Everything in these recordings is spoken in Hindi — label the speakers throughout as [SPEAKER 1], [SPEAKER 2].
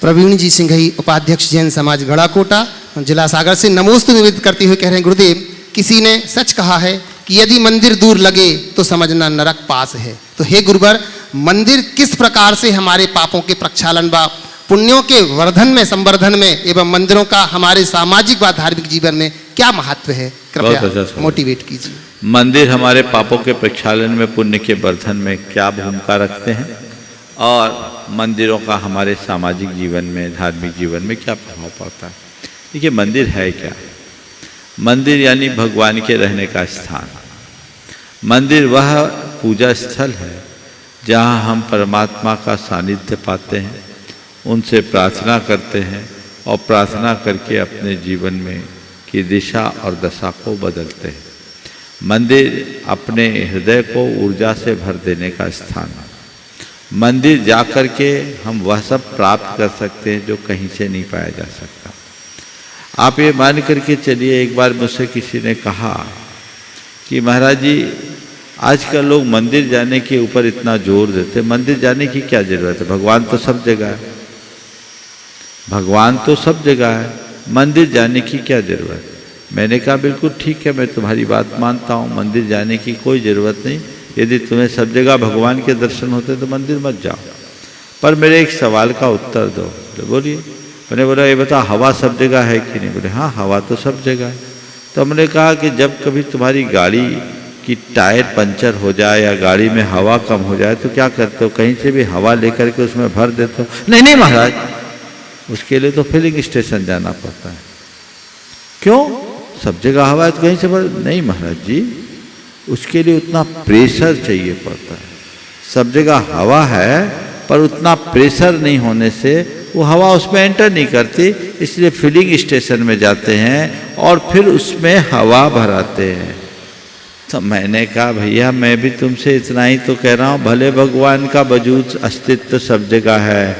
[SPEAKER 1] प्रवीण जी सिंघई, उपाध्यक्ष जैन समाज गढ़ाकोटा, जिला सागर से नमोस्तु निवेदित करते हुए कह रहे हैं, गुरुदेव किसी ने सच कहा है कि यदि मंदिर दूर लगे तो समझना नरक पास है। तो हे गुरुवर, मंदिर किस प्रकार से हमारे पापों के प्रक्षालन व पुण्यों के वर्धन में, संवर्धन में एवं मंदिरों का हमारे सामाजिक व धार्मिक जीवन में क्या महत्व है, कृपया मोटिवेट कीजिए।
[SPEAKER 2] मंदिर हमारे पापों के प्रक्षालन में, पुण्य के वर्धन में क्या भूमिका रखते हैं और मंदिरों का हमारे सामाजिक जीवन में, धार्मिक जीवन में क्या प्रभाव पड़ता है। देखिए, मंदिर है क्या? मंदिर यानी भगवान के रहने का स्थान। मंदिर वह पूजा स्थल है जहाँ हम परमात्मा का सानिध्य पाते हैं, उनसे प्रार्थना करते हैं और प्रार्थना करके अपने जीवन में की दिशा और दशा को बदलते हैं। मंदिर अपने हृदय को ऊर्जा से भर देने का स्थान है। मंदिर जाकर के हम वह सब प्राप्त कर सकते हैं जो कहीं से नहीं पाया जा सकता। आप ये मान करके चलिए, एक बार मुझसे किसी ने कहा कि महाराज जी, आजकल लोग मंदिर जाने के ऊपर इतना जोर देते, मंदिर जाने की क्या जरूरत है? भगवान तो सब जगह है, भगवान तो सब जगह है, मंदिर जाने की क्या जरूरत है? मैंने कहा बिल्कुल ठीक है, मैं तुम्हारी बात मानता हूँ, मंदिर जाने की कोई ज़रूरत नहीं। यदि तुम्हें सब जगह भगवान के दर्शन होते तो मंदिर मत जाओ। पर मेरे एक सवाल का उत्तर दो। तो बोलिए। मैंने बोला, ये बता, हवा सब जगह है कि नहीं? बोले हाँ, हवा तो सब जगह है। तो हमने कहा कि जब कभी तुम्हारी गाड़ी की टायर पंचर हो जाए या गाड़ी में हवा कम हो जाए तो क्या करते हो? कहीं से भी हवा लेकर के उसमें भर देते हो? नहीं नहीं महाराज, उसके लिए तो फिलिंग स्टेशन जाना पड़ता है। क्यों? सब जगह हवा है तो कहीं से भर? नहीं महाराज जी, उसके लिए उतना प्रेशर चाहिए पड़ता है। सब जगह हवा है पर उतना प्रेशर नहीं होने से वो हवा उसमें एंटर नहीं करती, इसलिए फिलिंग स्टेशन में जाते हैं और फिर उसमें हवा भराते हैं। तो मैंने कहा भैया, मैं भी तुमसे इतना ही तो कह रहा हूँ, भले भगवान का वजूद अस्तित्व सब जगह है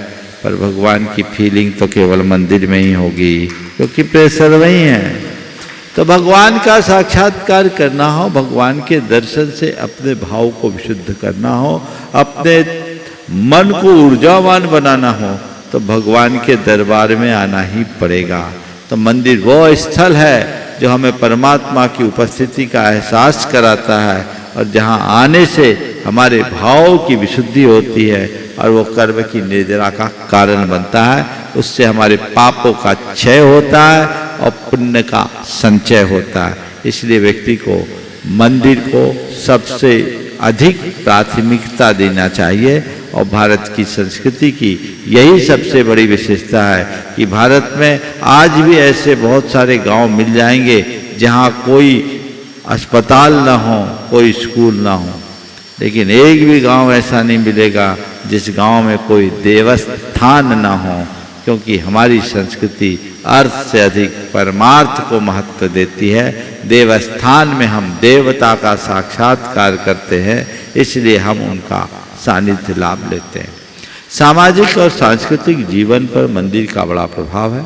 [SPEAKER 2] पर भगवान की फीलिंग तो केवल मंदिर में ही होगी, क्योंकि प्रेशर वही है। तो भगवान का साक्षात्कार करना हो, भगवान के दर्शन से अपने भाव को विशुद्ध करना हो, अपने मन को ऊर्जावान बनाना हो, तो भगवान के दरबार में आना ही पड़ेगा। तो मंदिर वो स्थल है जो हमें परमात्मा की उपस्थिति का एहसास कराता है और जहाँ आने से हमारे भाव की विशुद्धि होती है और वो कर्म की निर्जरा का कारण बनता है। उससे हमारे पापों का क्षय होता है और पुण्य का संचय होता है। इसलिए व्यक्ति को मंदिर को सबसे अधिक प्राथमिकता देना चाहिए। और भारत की संस्कृति की यही सबसे बड़ी विशेषता है कि भारत में आज भी ऐसे बहुत सारे गांव मिल जाएंगे जहां कोई अस्पताल ना हो, कोई स्कूल ना हो, लेकिन एक भी गांव ऐसा नहीं मिलेगा जिस गांव में कोई देवस्थान ना हो, क्योंकि हमारी संस्कृति अर्थ से अधिक परमार्थ को महत्व देती है। देवस्थान में हम देवता का साक्षात्कार करते हैं, इसलिए हम उनका सानिध्य लाभ लेते हैं। सामाजिक और सांस्कृतिक जीवन पर मंदिर का बड़ा प्रभाव है।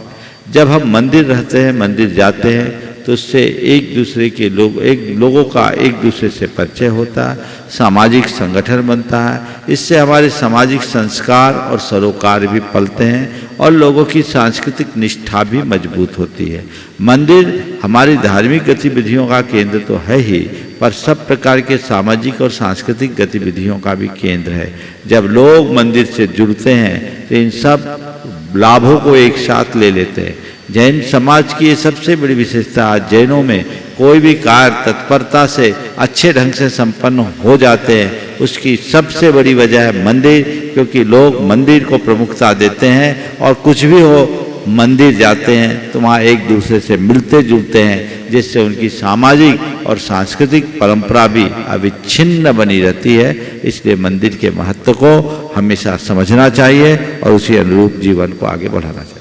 [SPEAKER 2] जब हम मंदिर रहते हैं, मंदिर जाते हैं, तो उससे एक दूसरे के लोगों का एक दूसरे से परिचय होता है, सामाजिक संगठन बनता है। इससे हमारे सामाजिक संस्कार और सरोकार भी पलते हैं और लोगों की सांस्कृतिक निष्ठा भी मजबूत होती है। मंदिर हमारी धार्मिक गतिविधियों का केंद्र तो है ही, पर सब प्रकार के सामाजिक और सांस्कृतिक गतिविधियों का भी केंद्र है। जब लोग मंदिर से जुड़ते हैं तो इन सब लाभों को एक साथ ले लेते हैं। जैन समाज की ये सबसे बड़ी विशेषता है। जैनों में कोई भी कार्य तत्परता से अच्छे ढंग से संपन्न हो जाते हैं, उसकी सबसे बड़ी वजह है मंदिर, क्योंकि लोग मंदिर को प्रमुखता देते हैं और कुछ भी हो मंदिर जाते हैं तो वहाँ एक दूसरे से मिलते जुलते हैं, जिससे उनकी सामाजिक और सांस्कृतिक परंपरा भी अविच्छिन्न बनी रहती है। इसलिए मंदिर के महत्व को हमेशा समझना चाहिए और उसी अनुरूप जीवन को आगे बढ़ाना चाहिए।